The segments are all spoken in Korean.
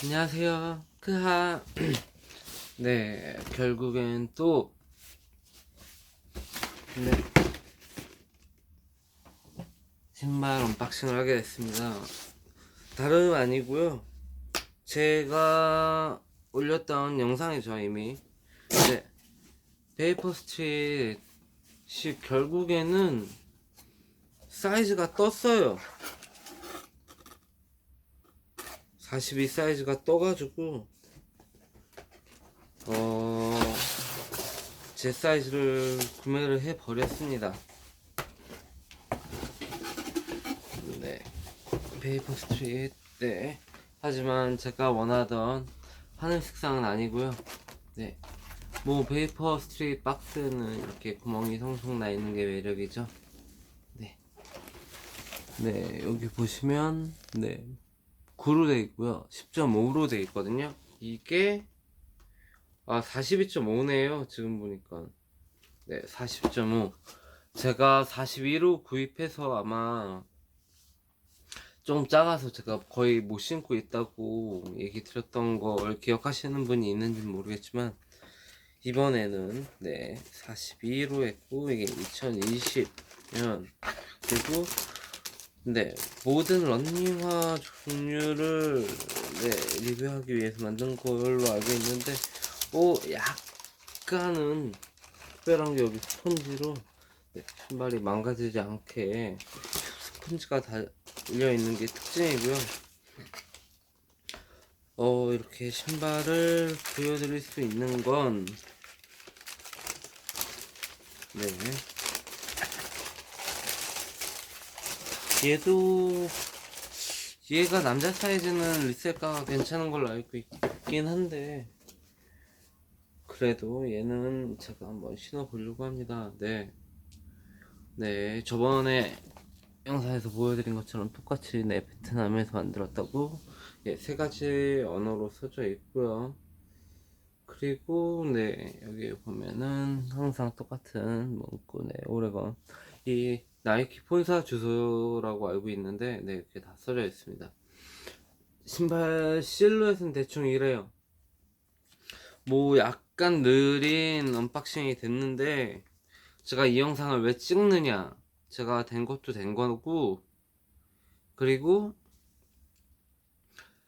안녕하세요. 네, 결국엔 또, 네, 신발 언박싱을 하게 됐습니다. 다름 아니고요. 제가 올렸던 영상이죠, 이미. 네, 베이퍼 스트릿이 결국에는 사이즈가 떴어요. 42 사이즈가 떠가지고, 어, 제 사이즈를 구매를 해버렸습니다. 네. 베이퍼 스트릿. 네. 하지만 제가 원하던 하늘 색상은 아니고요. 네. 뭐 베이퍼 스트릿 박스는 이렇게 구멍이 성성 나 있는 게 매력이죠. 네. 네, 여기 보시면 네. 9로 돼 있고요. 10.5로 돼 있거든요. 이게 42.5네요. 지금 보니까. 네, 40.5. 제가 42로 구입해서 아마 좀 작아서 제가 거의 못 신고 있다고 얘기 드렸던 걸 기억하시는 분이 있는지는 모르겠지만, 이번에는 네 42로 했고, 이게 2020년, 그리고 네 모든 러닝화 종류를 네 리뷰하기 위해서 만든 걸로 알고 있는데, 약간은 특별한 게 여기 스펀지로 네, 신발이 망가지지 않게 스펀지가 달려 있는 게 특징이고요. 이렇게 신발을 보여드릴 수 있는 건, 네. 얘도, 얘가 남자 사이즈는 리셀가가 괜찮은 걸로 알고 있긴 한데, 그래도 얘는 제가 한번 신어보려고 합니다. 네. 네. 저번에 영상에서 보여드린 것처럼 똑같이 네, 베트남에서 만들었다고, 예, 세 가지 언어로 써져 있고요. 그리고 네 여기 보면은 항상 똑같은 문구, 네 오레건, 이 나이키 본사 주소라고 알고 있는데, 네 이렇게 다 써져 있습니다. 신발 실루엣은 대충 이래요. 뭐 약간 느린 언박싱이 됐는데, 제가 이 영상을 왜 찍느냐, 제가 된 것도 된 거고, 그리고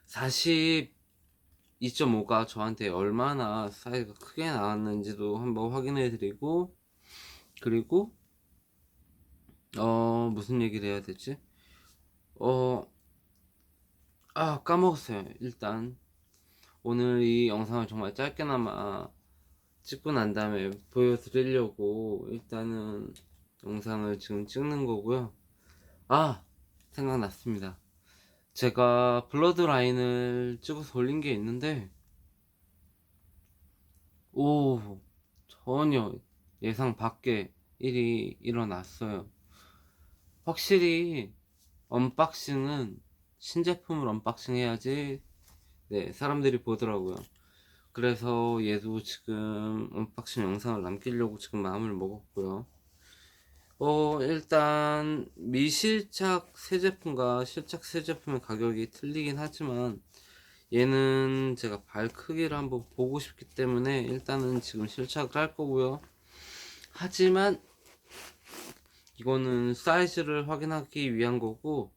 42.5가 저한테 얼마나 사이즈가 크게 나왔는지도 한번 확인해 드리고, 그리고 무슨 얘기를 해야 되지? 어, 까먹었어요. 일단, 오늘 이 영상을 정말 짧게나마 찍고 난 다음에 보여드리려고 일단은 영상을 지금 찍는 거고요. 생각났습니다. 제가 블러드 라인을 찍어서 올린 게 있는데, 오, 전혀 예상 밖의 일이 일어났어요. 확실히 언박싱은 신제품을 언박싱 해야지 네 사람들이 보더라고요. 그래서 얘도 지금 언박싱 영상을 남기려고 지금 마음을 먹었고요. 일단 미실착 새 제품과 실착 새 제품의 가격이 틀리긴 하지만, 얘는 제가 발 크기를 한번 보고 싶기 때문에 일단은 지금 실착을 할 거고요. 하지만 이거는 사이즈를 확인하기 위한 거고,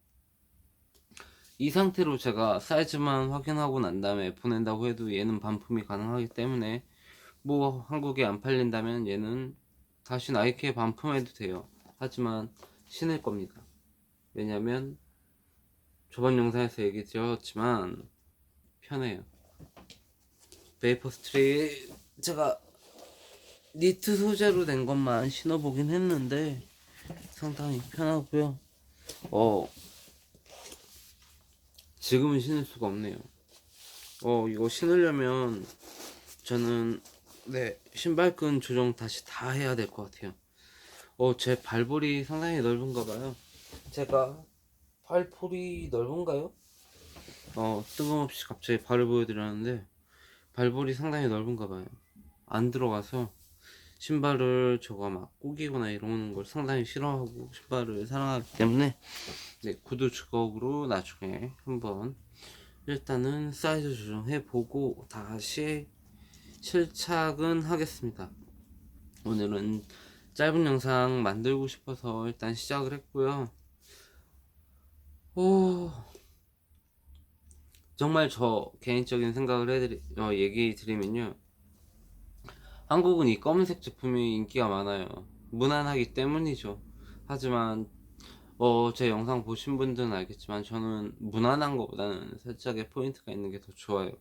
이 상태로 제가 사이즈만 확인하고 난 다음에 보낸다고 해도 얘는 반품이 가능하기 때문에, 뭐 한국에 안 팔린다면 얘는 다시 나이키에 반품해도 돼요. 하지만 신을 겁니다. 왜냐면 저번 영상에서 얘기 드렸지만 편해요. 베이퍼 스트릿 제가 니트 소재로 된 것만 신어보긴 했는데 상당히 편하고요. 지금은 신을 수가 없네요. 이거 신으려면 저는 네 신발끈 조정 다시 다 해야 될 것 같아요. 제 발볼이 상당히 넓은가 봐요. 제가 발볼이 넓은가요? 뜬금없이 갑자기 발을 보여드렸는데, 발볼이 상당히 넓은가 봐요. 안 들어가서 신발을 저가 막 꾸기거나 이러는 걸 상당히 싫어하고 신발을 사랑하기 때문에, 네 구두 주걱으로 나중에 한번 일단은 사이즈 조정해 보고 다시 실착은 하겠습니다. 오늘은 짧은 영상 만들고 싶어서 일단 시작을 했고요. 오, 정말 저 개인적인 생각을 얘기 드리면요, 한국은 이 검은색 제품이 인기가 많아요. 무난하기 때문이죠. 하지만 제 영상 보신 분들은 알겠지만 저는 무난한 것보다는 살짝의 포인트가 있는 게 더 좋아요.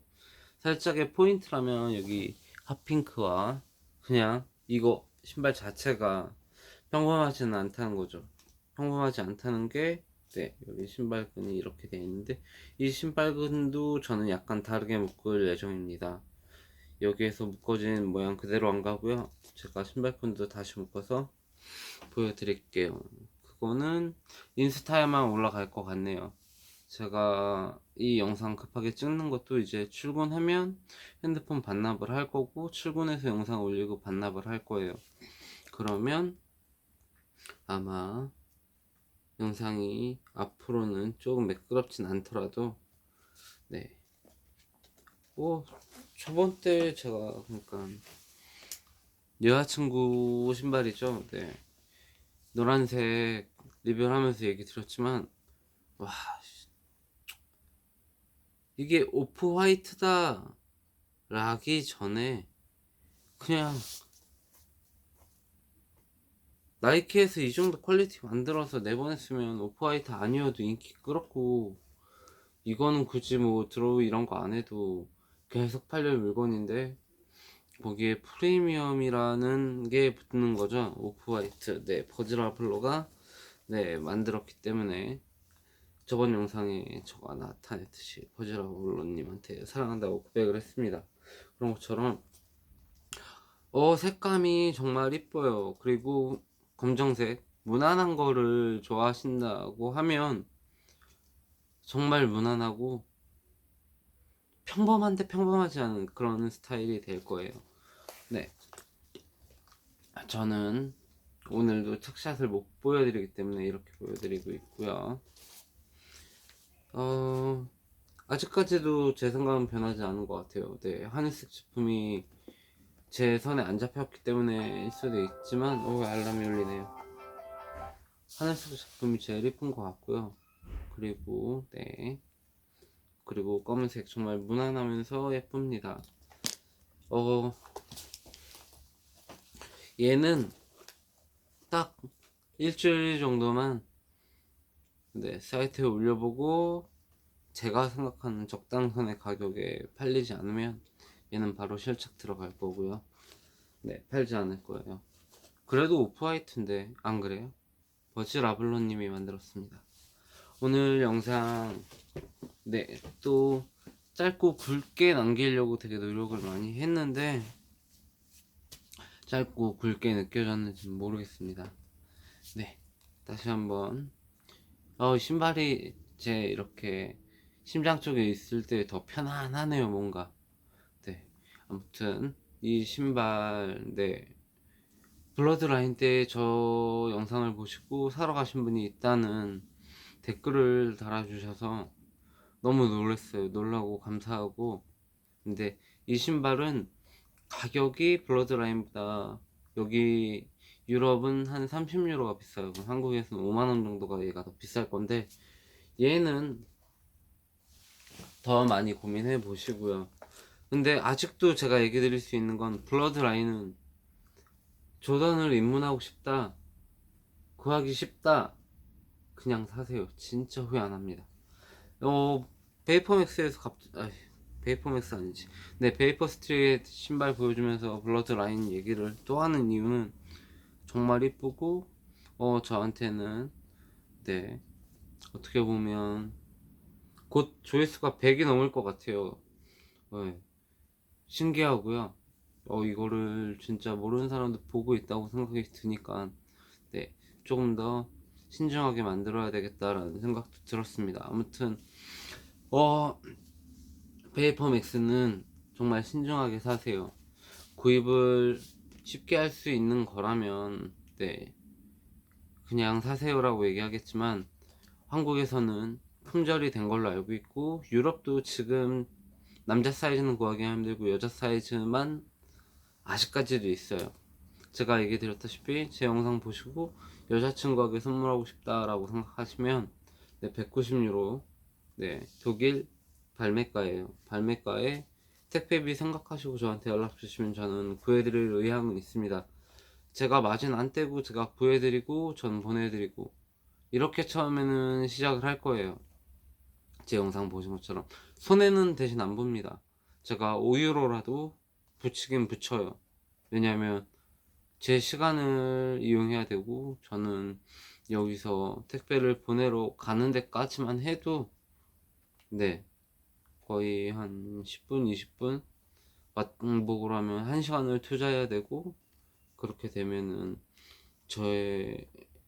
살짝의 포인트라면 여기 핫핑크와 그냥 이거 신발 자체가 평범하지는 않다는 거죠. 평범하지 않다는 게, 네, 여기 신발끈이 이렇게 되어 있는데 이 신발끈도 저는 약간 다르게 묶을 예정입니다. 여기에서 묶어진 모양 그대로 안 가고요. 제가 신발끈도 다시 묶어서 보여드릴게요. 그거는 인스타에만 올라갈 것 같네요. 제가 이 영상 급하게 찍는 것도 이제 출근하면 핸드폰 반납을 할 거고, 출근해서 영상 올리고 반납을 할 거예요. 그러면 아마 영상이 앞으로는 조금 매끄럽진 않더라도, 네, 저번 때 제가 그러니까 여자친구 신발이죠. 네, 노란색 리뷰를 하면서 얘기 드렸지만, 와, 이게 오프 화이트다 라기 전에 그냥 나이키에서 이 정도 퀄리티 만들어서 내보냈으면 오프 화이트 아니어도 인기 끌었고, 이거는 굳이 뭐 드로우 이런 거 안 해도 계속 팔릴 물건인데 거기에 프리미엄이라는 게 붙는 거죠. 오프 화이트, 네, 버즈라플로가 네 만들었기 때문에 저번 영상에 저가 나타냈듯이 버즈라플로님한테 사랑한다고 고백을 했습니다. 그런 것처럼 색감이 정말 이뻐요. 그리고 검정색 무난한 거를 좋아하신다고 하면 정말 무난하고 평범한데 평범하지 않은 그런 스타일이 될 거예요. 네, 저는 오늘도 착샷을 못 보여드리기 때문에 이렇게 보여드리고 있고요. 아직까지도 제 생각은 변하지 않은 것 같아요. 네, 하늘색 제품이 제 손에 안 잡혔기 때문에 일 수도 있지만, 알람이 울리네요. 하늘색 제품이 제일 이쁜 것 같고요. 그리고 네, 그리고 검은색 정말 무난하면서 예쁩니다. 얘는 딱 일주일 정도만, 네, 사이트에 올려보고 제가 생각하는 적당선의 가격에 팔리지 않으면 얘는 바로 실착 들어갈 거고요. 네, 팔지 않을 거예요. 그래도 오프화이트인데 안 그래요? 버즈 라블로님이 만들었습니다. 오늘 영상, 네, 또 짧고 굵게 남기려고 되게 노력을 많이 했는데 짧고 굵게 느껴졌는지는 모르겠습니다. 네, 다시 한번 신발이 제 이렇게 심장 쪽에 있을 때 더 편안하네요, 뭔가. 네, 아무튼 이 신발, 네, 블러드라인 때 저 영상을 보시고 사러 가신 분이 있다는 댓글을 달아주셔서 너무 놀랐어요. 놀라고 감사하고. 근데 이 신발은 가격이 블러드라인보다, 여기 유럽은 한 30유로가 비싸요. 그럼 한국에서는 5만원 정도가 얘가 더 비쌀 건데, 얘는 더 많이 고민해 보시고요. 근데 아직도 제가 얘기 드릴 수 있는 건, 블러드라인은 조던을 입문하고 싶다, 구하기 쉽다, 그냥 사세요. 진짜 후회 안 합니다. 베이퍼맥스에서 베이퍼맥스 아니지. 네, 베이퍼 스트릿 신발 보여주면서 블러드라인 얘기를 또 하는 이유는 정말 이쁘고, 저한테는, 네, 어떻게 보면 곧 조회수가 100이 넘을 것 같아요. 네, 신기하고요. 이거를 진짜 모르는 사람도 보고 있다고 생각이 드니까, 네, 조금 더 신중하게 만들어야 되겠다라는 생각도 들었습니다. 아무튼 베이퍼 맥스는 정말 신중하게 사세요. 구입을 쉽게 할 수 있는 거라면, 네, 그냥 사세요라고 얘기하겠지만, 한국에서는 품절이 된 걸로 알고 있고, 유럽도 지금 남자 사이즈는 구하기 힘들고 여자 사이즈만 아직까지도 있어요. 제가 얘기 드렸다시피 제 영상 보시고 여자친구에게 선물하고 싶다라고 생각하시면, 네, 190유로, 네, 독일 발매가예요. 발매가에 택배비 생각하시고 저한테 연락 주시면 저는 구해드릴 의향은 있습니다. 제가 마진 안 떼고 제가 구해드리고 전 보내드리고, 이렇게 처음에는 시작을 할 거예요. 제 영상 보신 것처럼 손해는 대신 안 봅니다. 제가 5유로라도 붙이긴 붙여요. 왜냐면 제 시간을 이용해야 되고, 저는 여기서 택배를 보내러 가는 데까지만 해도, 네, 거의 한 10분, 20분, 맞봉복으로 하면 1시간을 투자해야 되고, 그렇게 되면은 저의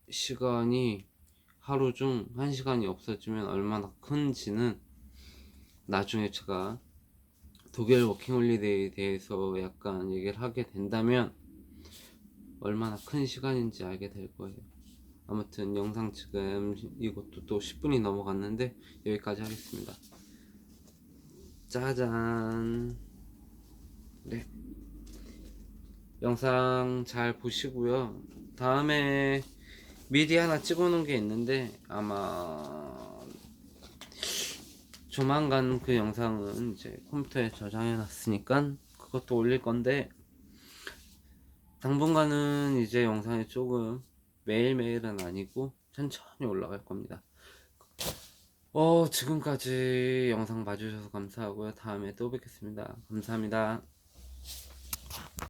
시간이 하루 중 1시간이 없어지면 얼마나 큰지는 나중에 제가 독일 워킹홀리데이에 대해서 약간 얘기를 하게 된다면 얼마나 큰 시간인지 알게 될 거예요. 아무튼 영상 지금 이것도 또 10분이 넘어갔는데 여기까지 하겠습니다. 짜잔. 네, 영상 잘 보시고요. 다음에 미리 하나 찍어 놓은 게 있는데 아마 조만간 그 영상은 이제 컴퓨터에 저장해 놨으니까 그것도 올릴 건데, 당분간은 이제 영상이 조금 매일매일은 아니고 천천히 올라갈 겁니다. 지금까지 영상 봐주셔서 감사하고요. 다음에 또 뵙겠습니다. 감사합니다.